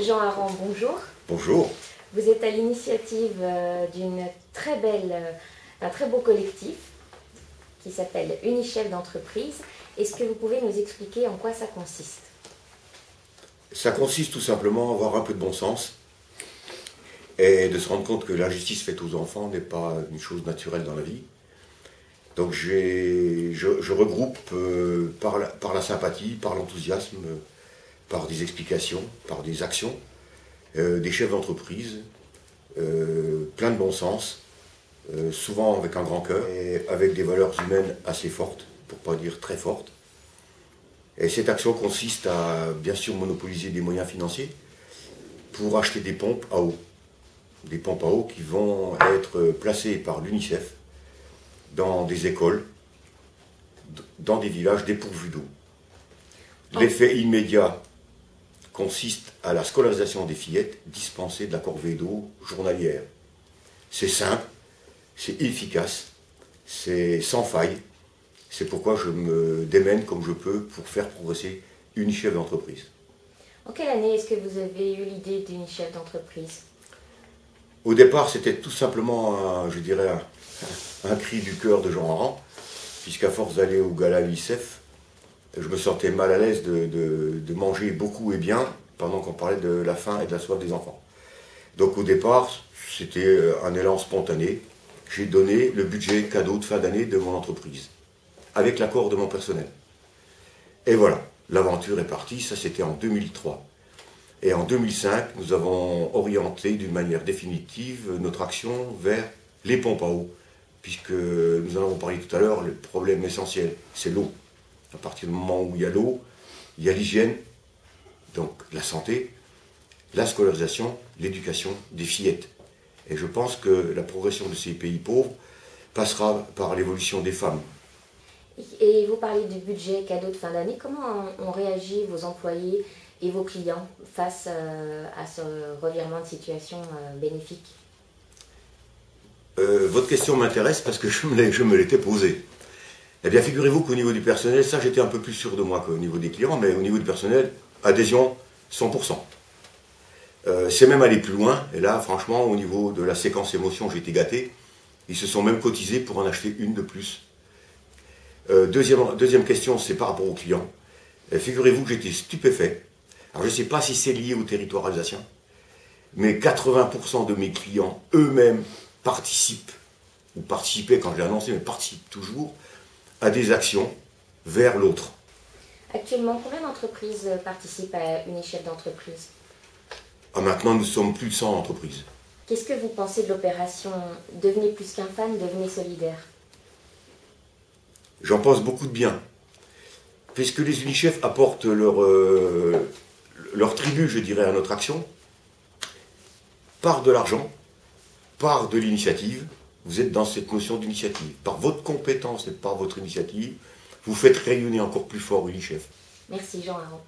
Jean Aran, bonjour. Bonjour. Vous êtes à l'initiative d'un très beau collectif qui s'appelle Unichef d'entreprise. Est-ce que vous pouvez nous expliquer en quoi ça consiste? Ça consiste tout simplement à avoir un peu de bon sens et de se rendre compte que l'injustice faite aux enfants n'est pas une chose naturelle dans la vie. Donc je regroupe par la sympathie, par l'enthousiasme, par des explications, par des actions, des chefs d'entreprise, plein de bon sens, souvent avec un grand cœur et avec des valeurs humaines assez fortes, pour ne pas dire très fortes. Et cette action consiste à, bien sûr, monopoliser des moyens financiers pour acheter des pompes à eau. Des pompes à eau qui vont être placées par l'UNICEF dans des écoles, dans des villages dépourvus d'eau. L'effet immédiat consiste à la scolarisation des fillettes dispensées de la corvée d'eau journalière. C'est simple, c'est efficace, c'est sans faille. C'est pourquoi je me démène comme je peux pour faire progresser Unichef d'entreprise. En quelle année est-ce que vous avez eu l'idée d'Unichef d'entreprise? Au départ, c'était tout simplement, je dirais, un cri du cœur de Jean Aran, puisqu'à force d'aller au gala UNICEF, je me sentais mal à l'aise de manger beaucoup et bien pendant qu'on parlait de la faim et de la soif des enfants. Donc au départ, c'était un élan spontané. J'ai donné le budget cadeau de fin d'année de mon entreprise, avec l'accord de mon personnel. Et voilà, l'aventure est partie, ça c'était en 2003. Et en 2005, nous avons orienté d'une manière définitive notre action vers les pompes à eau, puisque nous en avons parlé tout à l'heure, le problème essentiel, c'est l'eau. À partir du moment où il y a l'eau, il y a l'hygiène, donc la santé, la scolarisation, l'éducation des fillettes. Et je pense que la progression de ces pays pauvres passera par l'évolution des femmes. Et vous parlez du budget cadeau de fin d'année. Comment ont réagi vos employés et vos clients face à ce revirement de situation bénéfique? Votre question m'intéresse parce que je me l'étais posée. Eh bien, figurez-vous qu'au niveau du personnel, ça j'étais un peu plus sûr de moi qu'au niveau des clients, mais au niveau du personnel, adhésion 100%. C'est même aller plus loin, et là, franchement, au niveau de la séquence émotion, j'ai été gâté. Ils se sont même cotisés pour en acheter une de plus. Deuxième question, c'est par rapport aux clients. Figurez-vous que j'étais stupéfait. Alors, je ne sais pas si c'est lié au territoire alsacien, mais 80% de mes clients eux-mêmes participent, ou participaient quand je l'ai annoncé, mais participent toujours, à des actions vers l'autre. Actuellement, combien d'entreprises participent à Unichef d'entreprise? Maintenant, nous sommes plus de 100 entreprises. Qu'est-ce que vous pensez de l'opération Devenez plus qu'un fan, devenez solidaire? J'en pense beaucoup de bien. Puisque les Unichef apportent leur tribu, je dirais, à notre action, par de l'argent, par de l'initiative. Vous êtes dans cette notion d'initiative. Par votre compétence et par votre initiative, vous faites rayonner encore plus fort Unichef. Merci Jean Aran.